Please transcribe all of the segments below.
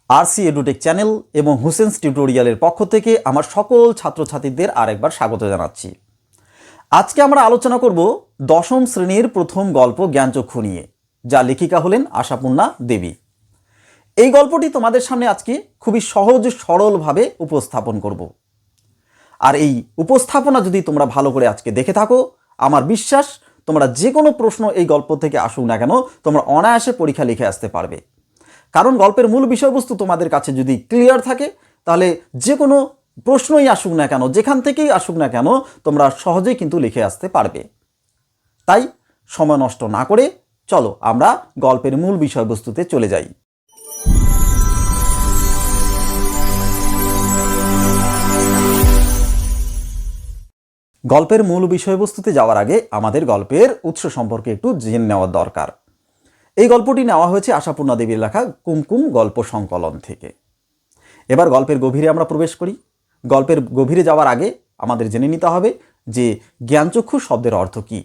RC edtech channel এবং হুসেনস টিউটোরিয়ালের পক্ষ থেকে আমার সকল ছাত্রছাত্রীদের আরেকবার স্বাগত জানাচ্ছি। আজকে আমরা আলোচনা করব দশম শ্রেণীর প্রথম গল্প জ্ঞানচক্ষু নিয়ে, যা লেখিকা হলেন আশাপূর্ণা দেবী। এই গল্পটি তোমাদের সামনে আজকে খুবই সহজ সরলভাবে উপস্থাপন করব। আর এই উপস্থাপনা যদি তোমরা ভালো করে আজকে দেখে থাকো, আমার বিশ্বাস তোমরা যে কোনো প্রশ্ন এই গল্প থেকে আসুক না কেন তোমরা অনায়াসে পরীক্ষা লিখে আসতে পারবে। কারণ গল্পের মূল বিষয়বস্তু তোমাদের কাছে যদি ক্লিয়ার থাকে, তাহলে যে কোনো প্রশ্নই আসুক না কেন, যেখান থেকেই আসুক না কেন, তোমরা সহজেই কিন্তু লিখে আসতে পারবে। তাই সময় নষ্ট না করে চলো আমরা গল্পের মূল বিষয়বস্তুতে চলে যাই। গল্পের মূল বিষয়বস্তুতে যাওয়ার আগে আমাদের গল্পের উৎস সম্পর্কে একটু জেনে নেওয়ার দরকার। এই গল্পটি নেওয়া হয়েছে আশাপূর্ণা দেবীর লেখা কুমকুম গল্প সংকলন থেকে। এবার গল্পের গভীরে আমরা প্রবেশ করি। গল্পের গভীরে যাওয়ার আগে আমাদের জেনে নিতে হবে যে জ্ঞানচক্ষু শব্দের অর্থ কী।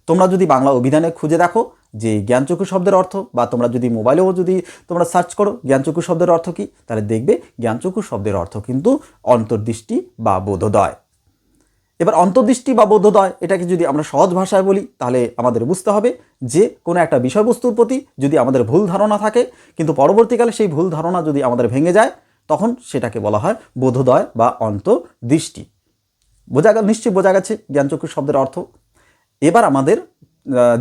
তোমরা যদি বাংলা অভিধানে খুঁজে দেখো যে জ্ঞানচক্ষু শব্দের অর্থ, বা তোমরা যদি মোবাইলেও যদি তোমরা সার্চ করো জ্ঞানচক্ষু শব্দের অর্থ কী, তাহলে দেখবে জ্ঞানচক্ষু শব্দের অর্থ কিন্তু অন্তর্দৃষ্টি বা বোধোদয়। এবার অন্তর্দৃষ্টি বা বোধোদয় এটাকে যদি আমরা সহজ ভাষায় বলি, তাহলে আমাদের বুঝতে হবে যে কোনো একটা বিষয়বস্তুর প্রতি যদি আমাদের ভুল ধারণা থাকে, কিন্তু পরবর্তীকালে সেই ভুল ধারণা যদি আমাদের ভেঙে যায়, তখন সেটাকে বলা হয় বোধোদয় বা অন্তর্দৃষ্টি। নিশ্চয়ই বোঝা গেছে জ্ঞানচক্ষু শব্দের অর্থ। এবার আমাদের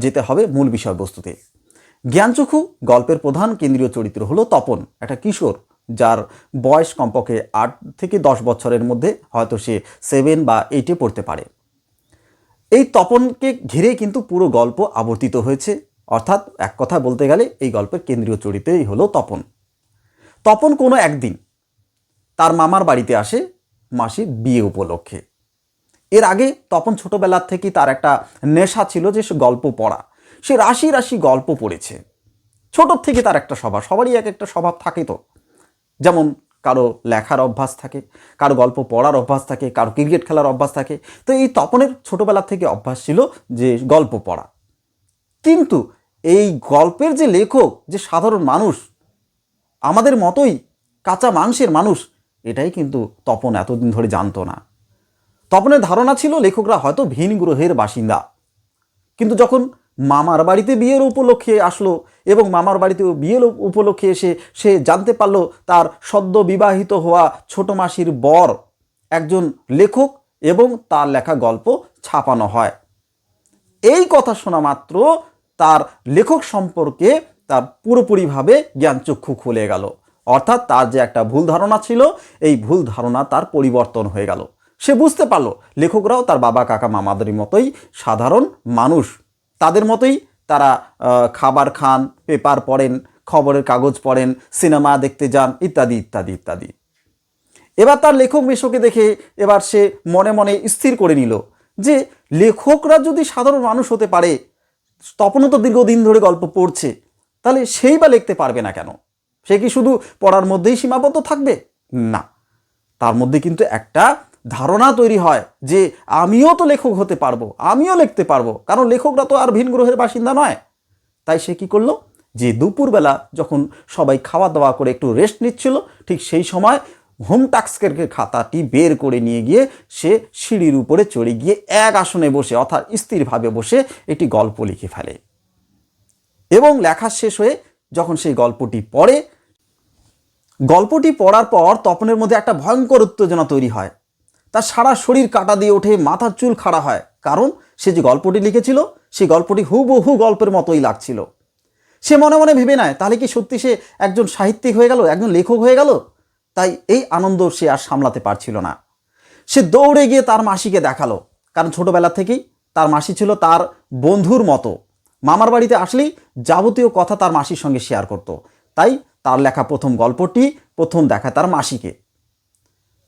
যেতে হবে মূল বিষয়বস্তুতে। জ্ঞানচক্ষু গল্পের প্রধান কেন্দ্রীয় চরিত্র হলো তপন, একটা কিশোর, যার বয়স কমপক্ষে 8 থেকে 10 বছরের মধ্যে, হয়তো সে 7 বা 8-এ পড়তে পারে। এই তপনকে ঘিরে কিন্তু পুরো গল্প আবর্তিত হয়েছে, অর্থাৎ এক কথা বলতে গেলে এই গল্পের কেন্দ্রীয় চরিত্রই হলো তপন। তপন কোনো একদিন তার মামার বাড়িতে আসে মাসির বিয়ে উপলক্ষে। এর আগে তপন ছোটবেলার থেকেই তার একটা নেশা ছিল যে সে গল্প পড়া। সে রাশি রাশি গল্প পড়েছে। ছোটোর থেকে তার একটা স্বভাব, সবারই এক একটা স্বভাব থাকে। তো যেমন কারো লেখার অভ্যাস থাকে, কারো গল্প পড়ার অভ্যাস থাকে, কারো ক্রিকেট খেলার অভ্যাস থাকে। তো এই তপনের ছোটবেলা থেকে অভ্যাস ছিল যে গল্প পড়া। কিন্তু এই গল্পের যে লেখক, যে সাধারণ মানুষ, আমাদের মতোই কাঁচা মাংসের মানুষ, এটাই কিন্তু তপন এতদিন ধরে জানতো না। তপনের ধারণা ছিল লেখকরা হয়তো ভিন গ্রহের বাসিন্দা। কিন্তু যখন মামার বাড়িতে বিয়ের উপলক্ষে আসলো এবং মামার বাড়িতে বিয়ের উপলক্ষে এসে সে জানতে পারলো তার সদ্য বিবাহিত হওয়া ছোট মাসির বর একজন লেখক এবং তার লেখা গল্প ছাপানো হয়। এই কথা শোনা মাত্র তার লেখক সম্পর্কে তার পুরোপুরিভাবে জ্ঞানচক্ষু খুলে গেল। অর্থাৎ তার যে একটা ভুল ধারণা ছিল, এই ভুল ধারণা তার পরিবর্তন হয়ে গেল। সে বুঝতে পারলো লেখকরাও তার বাবা কাকা মামাদের মতোই সাধারণ মানুষ। তাদের মতোই তারা খাবার খান, পেপার পড়েন, খবরের কাগজ পড়েন, সিনেমা দেখতে যান, ইত্যাদি ইত্যাদি ইত্যাদি। এবার তার লেখক মেশোকে দেখে এবার সে মনে মনে স্থির করে নিল যে লেখকরা যদি সাধারণ মানুষ হতে পারে, তপনও তো দীর্ঘদিন ধরে গল্প পড়ছে, তাহলে সেই বা লিখতে পারবে না কেন? সে কি শুধু পড়ার মধ্যেই সীমাবদ্ধ থাকবে? না, তার মধ্যে কিন্তু একটা ধারণা তৈরি হয় যে আমিও তো লেখক হতে পারবো, আমিও লিখতে পারবো, কারণ লেখকরা তো আর ভিন গ্রহের বাসিন্দা নয়। তাই সে কি করলো, যে দুপুরবেলা যখন সবাই খাওয়া দাওয়া করে একটু রেস্ট নিচ্ছিল, ঠিক সেই সময় হোম টাস্কের খাতাটি বের করে নিয়ে গিয়ে সে সিঁড়ির উপরে চড়ে গিয়ে এক আসনে বসে, অর্থাৎ স্থিরভাবে বসে একটি গল্প লিখে ফেলে। এবং লেখা শেষ হয়ে যখন সেই গল্পটি পড়ে, গল্পটি পড়ার পর তপনের মধ্যে একটা ভয়ঙ্কর উত্তেজনা তৈরি হয়। তার সারা শরীর কাটা দিয়ে ওঠে, মাথার চুল খাড়া হয়, কারণ সে যে গল্পটি লিখেছিল সেই গল্পটি হুবহু গল্পের মতোই লাগছিল। সে মনে মনে ভেবে নেয়, তাহলে কি সত্যি সে একজন সাহিত্যিক হয়ে গেল, একজন লেখক হয়ে গেল? তাই এই আনন্দ সে আর সামলাতে পারছিল না। সে দৌড়ে গিয়ে তার মাসিকে দেখালো, কারণ ছোটবেলা থেকেই তার মাসি ছিল তার বন্ধুর মতো। মামার বাড়িতে আসলেই যাবতীয় কথা তার মাসির সঙ্গে শেয়ার করত। তাই তার লেখা প্রথম গল্পটি প্রথম দেখায় তার মাসিকে।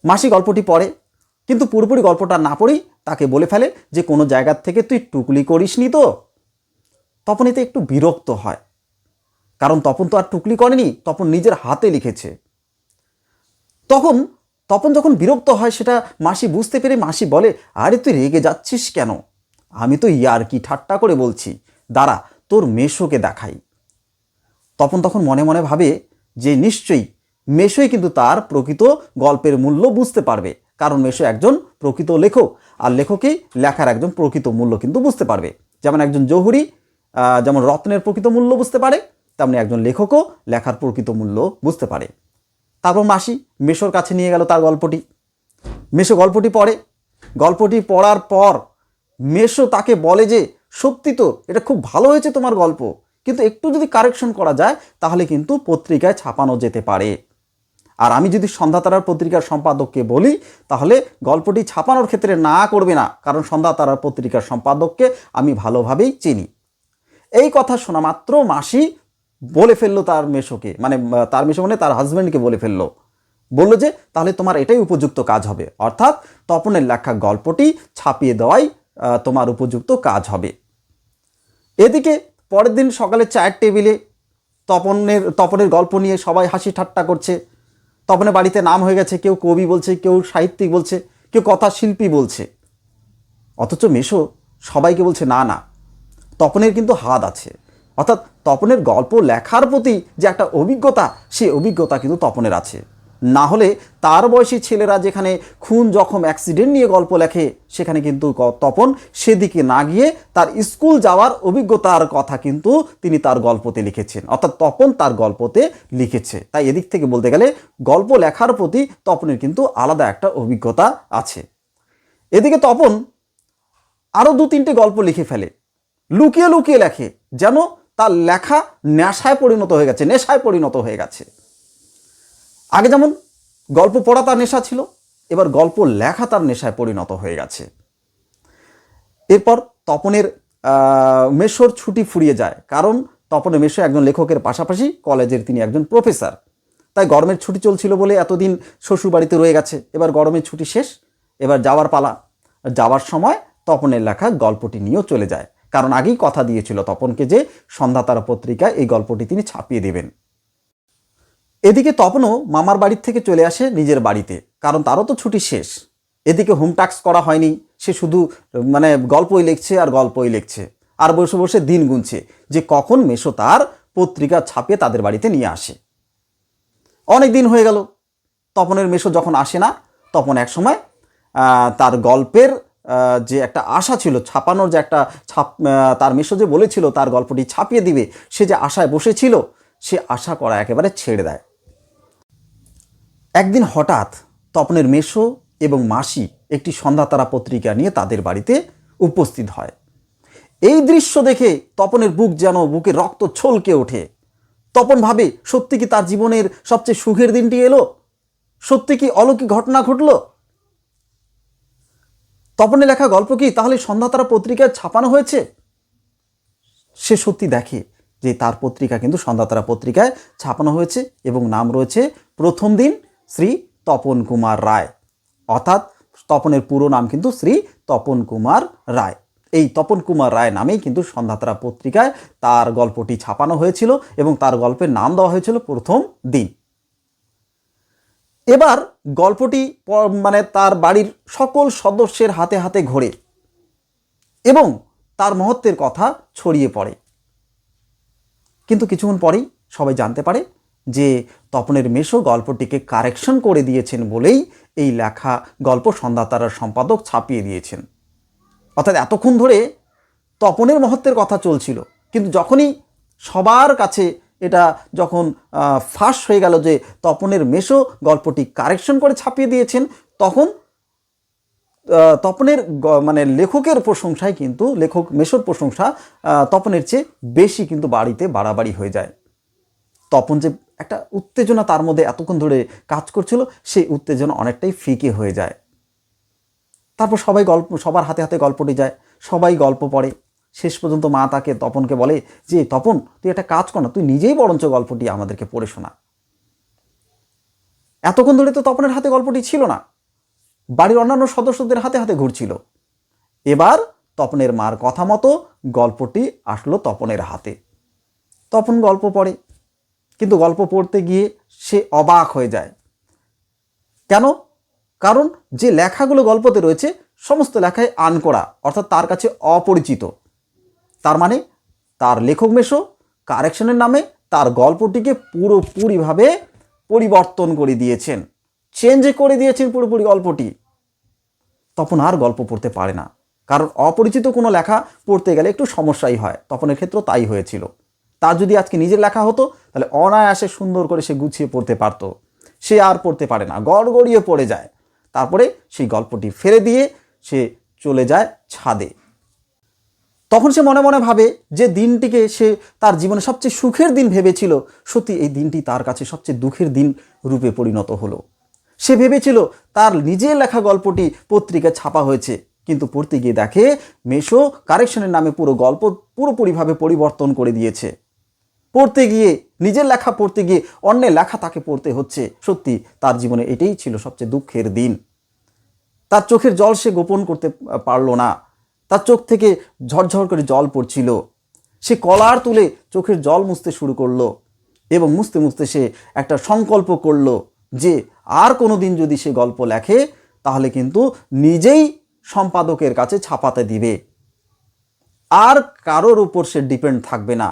মাসি গল্পটি পড়ে, কিন্তু পুরোপুরি গল্পটা না পড়েই তাকে বলে ফেলে যে কোনো জায়গার থেকে তুই টুকলি করিসনি তো। তপন এতে একটু বিরক্ত হয়, কারণ তপন তো আর টুকলি করেনি, তপন নিজের হাতে লিখেছে। তপন যখন বিরক্ত হয় সেটা মাসি বুঝতে পেরে মাসি বলে, আরে তুই রেগে যাচ্ছিস কেন? আমি তো ইয়ার্কি ঠাট্টা করে বলছি, দাঁড়া তোর মেশোকে দেখাই। তপন তখন মনে মনে ভাবে যে নিশ্চয়ই মেশোই কিন্তু তার প্রকৃত গল্পের মূল্য বুঝতে পারবে, কারণ মেশো একজন প্রকৃত লেখক, আর লেখকই লেখার একজন প্রকৃত মূল্য কিন্তু বুঝতে পারবে। যেমন একজন জহুরি যেমন রত্নের প্রকৃত মূল্য বুঝতে পারে, তেমনি একজন লেখকও লেখার প্রকৃত মূল্য বুঝতে পারে। তারপর মাসি মেশোর কাছে নিয়ে গেল তার গল্পটি। মেশো গল্পটি পড়ে, গল্পটি পড়ার পর মেশো তাকে বলে যে সত্যি তো এটা খুব ভালো হয়েছে তোমার গল্প, কিন্তু একটু যদি কারেকশন করা যায় তাহলে কিন্তু পত্রিকায় ছাপানো যেতে পারে। আর আমি যদি সন্ধ্যাতারার পত্রিকার সম্পাদককে বলি তাহলে গল্পটি ছাপানোর ক্ষেত্রে না করবে না, কারণ সন্ধ্যাতারার পত্রিকার সম্পাদককে আমি ভালোভাবেই চিনি। এই কথা শোনা মাত্র মাসি বলে ফেললো তার মেশোকে, তার মেশো মানে তার হাজব্যান্ডকে বলে ফেললো, বলল যে তাহলে তোমার এটাই উপযুক্ত কাজ হবে, অর্থাৎ তপনের লেখা গল্পটি ছাপিয়ে দেওয়াই তোমার উপযুক্ত কাজ হবে। এদিকে পরের দিন সকালে চায়ের টেবিলে তপনের গল্প নিয়ে সবাই হাসি ঠাট্টা করছে। তপনের বাড়িতে নাম হয়ে গেছে, কেউ কবি বলছে, কেউ সাহিত্যিক বলছে, কেউ কথা শিল্পী বলছে। অথচ মেশো সবাইকে বলছে না না, তপনের কিন্তু হাত আছে, অর্থাৎ তপনের গল্প লেখার প্রতি যে একটা অভিজ্ঞতা, সেই অভিজ্ঞতা কিন্তু তপনের আছে। না হলে তার বয়সী ছেলেরা যেখানে খুন জখম অ্যাক্সিডেন্ট নিয়ে গল্প লেখে, সেখানে কিন্তু তপন সেদিকে না গিয়ে তার স্কুল যাওয়ার অভিজ্ঞতার কথা কিন্তু তিনি তার গল্পতে লিখেছেন, অর্থাৎ তপন তার গল্পতে লিখেছে। তাই এদিক থেকে বলতে গেলে গল্প লেখার প্রতি তপনের কিন্তু আলাদা একটা অভিজ্ঞতা আছে। এদিকে তপন আরও 2-3টে গল্প লিখে ফেলে, লুকিয়ে লুকিয়ে লেখে, যেন তার লেখা নেশায় পরিণত হয়ে গেছে। আগে যেমন গল্প পড়া তার নেশা ছিল, এবার গল্প লেখা তার নেশায় পরিণত হয়ে গেছে। এরপর তপনের মেশোর ছুটি ফুরিয়ে যায়, কারণ তপনের মেশো একজন লেখকের পাশাপাশি কলেজের তিনি একজন প্রফেসর। তাই গরমের ছুটি চলছিল বলে এতদিন শ্বশুর বাড়িতে রয়ে গেছে, এবার গরমের ছুটি শেষ, এবার যাওয়ার পালা। যাওয়ার সময় তপনের লেখা গল্পটি নিয়েও চলে যায়, কারণ আগেই কথা দিয়েছিল তপনকে যে সন্ধ্যাতারা পত্রিকায় এই গল্পটি তিনি ছাপিয়ে দেবেন। এদিকে তপনও মামার বাড়ির থেকে চলে আসে নিজের বাড়িতে, কারণ তারও তো ছুটি শেষ। এদিকে হোম টাস্ক করা হয়নি, সে শুধু গল্পই লিখছে আর বসে বসে দিন গুনছে যে কখন মেশো তার পত্রিকা ছাপিয়ে তাদের বাড়িতে নিয়ে আসে। অনেক দিন হয়ে গেল, তপনের মেশো যখন আসে না, তখন এক সময় তার গল্পের যে একটা আশা ছিল ছাপানোর, যে একটা তার মেশো যে বলেছিল তার গল্পটি ছাপিয়ে দিবে, সে যে আশায় বসেছিল, সে আশা করা একেবারে ছেড়ে দেয়। একদিন হঠাৎ তপনের মেশো এবং মাসি একটি সন্ধ্যাতারা পত্রিকা নিয়ে তাদের বাড়িতে উপস্থিত হয়। এই দৃশ্য দেখে তপনের বুকে রক্ত ছলকে ওঠে। তপন ভাবে, সত্যি কি তার জীবনের সবচেয়ে সুখের দিনটি এলো? সত্যি কি অলৌকিক ঘটনা ঘটল? তপনের লেখা গল্প কি তাহলে সন্ধ্যাতারা পত্রিকায় ছাপানো হয়েছে? সে সত্যি দেখে যে তার পত্রিকা কিন্তু সন্ধ্যাতারা পত্রিকায় ছাপানো হয়েছে এবং নাম রয়েছে প্রথম দিন শ্রী তপন কুমার রায়, অর্থাৎ তপনের পুরো নাম কিন্তু শ্রী তপন কুমার রায়। এই তপন কুমার রায় নামেই কিন্তু সন্ধ্যাতারা পত্রিকায় তার গল্পটি ছাপানো হয়েছিল এবং তার গল্পের নাম দেওয়া হয়েছিল প্রথম দিন। এবার গল্পটি তার বাড়ির সকল সদস্যের হাতে হাতে ঘোরে এবং তার মহত্বের কথা ছড়িয়ে পড়ে। কিন্তু কিছুক্ষণ পরেই সবাই জানতে পারে যে তপনের মেশো গল্পটিকে কারেকশন করে দিয়েছেন বলেই এই লেখা গল্প সন্ধ্যাতারার সম্পাদক ছাপিয়ে দিয়েছেন। অর্থাৎ এতক্ষণ ধরে তপনের মহত্বের কথা চলছিল, কিন্তু যখনই সবার কাছে এটা যখন ফাঁস হয়ে গেল যে তপনের মেশো গল্পটি কারেকশন করে ছাপিয়ে দিয়েছেন, তখন তপনের লেখকের প্রশংসায় কিন্তু মেশোর প্রশংসা তপনের চেয়ে বেশি কিন্তু বাড়িতে বাড়াবাড়ি হয়ে যায়। তপন যে একটা উত্তেজনা তার মধ্যে এতক্ষণ ধরে কাজ করছিল, সেই উত্তেজনা অনেকটাই ফিকে হয়ে যায়। তারপর সবার হাতে হাতে গল্পটি যায়, সবাই গল্প পড়ে। শেষ পর্যন্ত মা তপনকে বলে যে তপন, তুই একটা কাজ কর না, তুই নিজেই বরঞ্চ গল্পটি আমাদেরকে পড়ে শোনা। এতক্ষণ ধরে তো তপনের হাতে গল্পটি ছিল না, বাড়ির অন্যান্য সদস্যদের হাতে হাতে ঘুরছিল। এবার তপনের মার কথা মতো গল্পটি আসলো তপনের হাতে। তপন গল্প পড়ে, কিন্তু গল্প পড়তে গিয়ে সে অবাক হয়ে যায়। কেন? কারণ যে লেখাগুলো গল্পতে রয়েছে সমস্ত লেখায় আনকোড়া, অর্থাৎ তার কাছে অপরিচিত। তার মানে তার লেখক মেশো কারেকশনের নামে তার গল্পটিকে পুরোপুরিভাবে পরিবর্তন করে দিয়েছেন, চেঞ্জ করে দিয়েছেন পুরোপুরি গল্পটি। তপন আর গল্প পড়তে পারে না, কারণ অপরিচিত কোনো লেখা পড়তে গেলে একটু সমস্যাই হয়। তপনের ক্ষেত্রেও তাই হয়েছিল। তার যদি আজকে নিজের লেখা হতো তাহলে অনায়াসে সুন্দর করে সে গুছিয়ে পড়তে পারত। সে আর পড়তে পারে না, গড়গড়িয়ে পড়ে যায়। তারপরে সেই গল্পটি ফেলে দিয়ে সে চলে যায় ছাদে। তখন সে মনে মনে ভাবে যে দিনটিকে সে তার জীবনে সবচেয়ে সুখের দিন ভেবেছিল, সত্যি এই দিনটি তার কাছে সবচেয়ে দুঃখের দিন রূপে পরিণত হলো। সে ভেবেছিল তার নিজের লেখা গল্পটি পত্রিকায় ছাপা হয়েছে, কিন্তু পড়তে গিয়ে দেখে মেশো কারেকশনের নামে পুরো গল্প পুরোপুরিভাবে পরিবর্তন করে দিয়েছে। পড়তে গিয়ে, নিজের লেখা পড়তে গিয়ে অন্যের লেখা তাকে পড়তে হচ্ছে। সত্যি তার জীবনে এটাই ছিল সবচেয়ে দুঃখের দিন। তার চোখের জল সে গোপন করতে পারল না, তার চোখ থেকে ঝরঝর করে জল পড়ছিল। সে কলার তুলে চোখের জল মুছতে শুরু করলো এবং মুছতে মুছতে সে একটা সংকল্প করলো যে আর কোনো দিন যদি সে গল্প লেখে তাহলে কিন্তু নিজেই সম্পাদকের কাছে ছাপাতে দিবে, আর কারোর উপর সে ডিপেন্ড থাকবে না।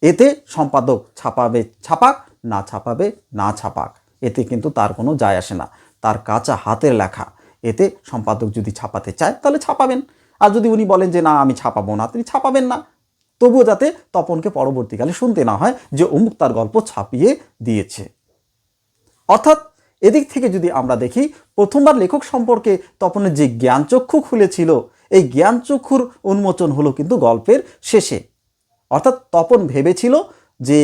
এতে সম্পাদক ছাপাবে ছাপাক, না ছাপাবে না ছাপাক, এতে কিন্তু তার কোনো যায় আসে না। তার কাঁচা হাতের লেখা, এতে সম্পাদক যদি ছাপাতে চায় তাহলে ছাপাবেন, আর যদি উনি বলেন যে না আমি ছাপাবো না, তিনি ছাপাবেন না। তবুও যাতে তপনকে পরবর্তীকালে শুনতে না হয় যে অমুক তার গল্প ছাপিয়ে দিয়েছে। অর্থাৎ এদিক থেকে যদি আমরা দেখি, প্রথমবার লেখক সম্পর্কে তপনের যে জ্ঞানচক্ষু খুলেছিল, এই জ্ঞানচক্ষুর উন্মোচন হলো কিন্তু গল্পের শেষে। অর্থাৎ তপন ভেবেছিল যে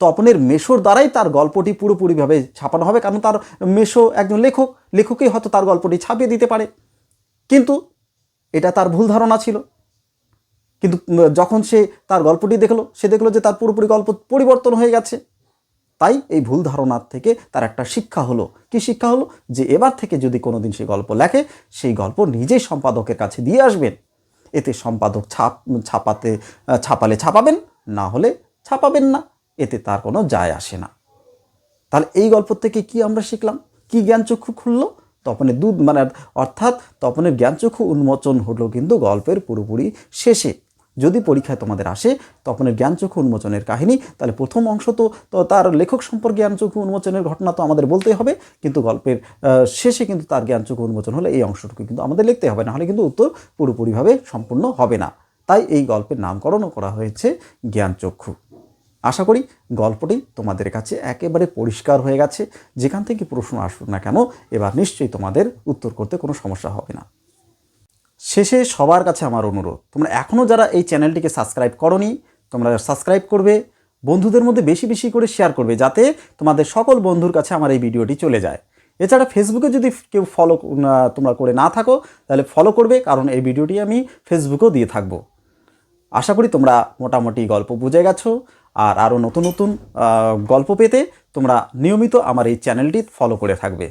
তপনের মেশোর দ্বারাই তার গল্পটি পুরোপুরিভাবে ছাপানো হবে, কারণ তার মেশো একজন লেখক, লেখকই হয়তো তার গল্পটি ছাপিয়ে দিতে পারে। কিন্তু এটা তার ভুল ধারণা ছিল। কিন্তু যখন সে তার গল্পটি দেখলো, সে দেখলো যে তার পুরোপুরি গল্প পরিবর্তন হয়ে গেছে। তাই এই ভুল ধারণার থেকে তার একটা শিক্ষা হলো। কি শিক্ষা হলো? যে এবার থেকে যদি কোনোদিন সে গল্প লেখে, সেই গল্প নিজেই সম্পাদকের কাছে দিয়ে আসবেন। এতে সম্পাদক ছাপালে ছাপাবেন, না হলে ছাপাবেন না, এতে তার কোনো যায় আসে না। তাহলে এই গল্প থেকে কি আমরা শিখলাম? কি জ্ঞানচক্ষু খুললো? তপনের অর্থাৎ তপনের জ্ঞানচক্ষু উন্মোচন হলো কিন্তু গল্পের পুরোপুরি শেষে। যদি পরীক্ষায় তোমাদের আসে তপনের জ্ঞানচক্ষু উন্মোচনের কাহিনী, তাহলে প্রথম অংশ তো তার লেখক সম্পর্কে জ্ঞানচক্ষু উন্মোচনের ঘটনা তো আমাদের বলতেই হবে, কিন্তু গল্পের শেষে কিন্তু তার জ্ঞানচক্ষু উন্মোচন হলে এই অংশটুকু কিন্তু আমাদের লিখতে হবে, নাহলে কিন্তু উত্তর পুরোপুরিভাবে সম্পূর্ণ হবে না। তাই এই গল্পের নামকরণও করা হয়েছে জ্ঞানচক্ষু। আশা করি গল্পটি তোমাদের কাছে একেবারে পরিষ্কার হয়ে গেছে। যেখান থেকে প্রশ্ন আসুক না কেন, এবার নিশ্চয়ই তোমাদের উত্তর করতে কোনো সমস্যা হবে না। শেষে সবার কাছে আমার অনুরোধ, তোমরা এখনও যারা এই চ্যানেলটিকে সাবস্ক্রাইব করোনি, তোমরা সাবস্ক্রাইব করবে, বন্ধুদের মধ্যে বেশি বেশি করে শেয়ার করবে, যাতে তোমাদের সকল বন্ধুর কাছে আমার এই ভিডিওটি চলে যায়। এছাড়া ফেসবুকে যদি কেউ ফলো তোমরা করে না থাকো তাহলে ফলো করবে, কারণ এই ভিডিওটি আমি ফেসবুকেও দিয়ে থাকবো। আশা করি তোমরা মোটামুটি গল্প বুঝে গেছো, আর আরও নতুন নতুন গল্প পেতে তোমরা নিয়মিত আমার এই চ্যানেলটি ফলো করে থাকবে।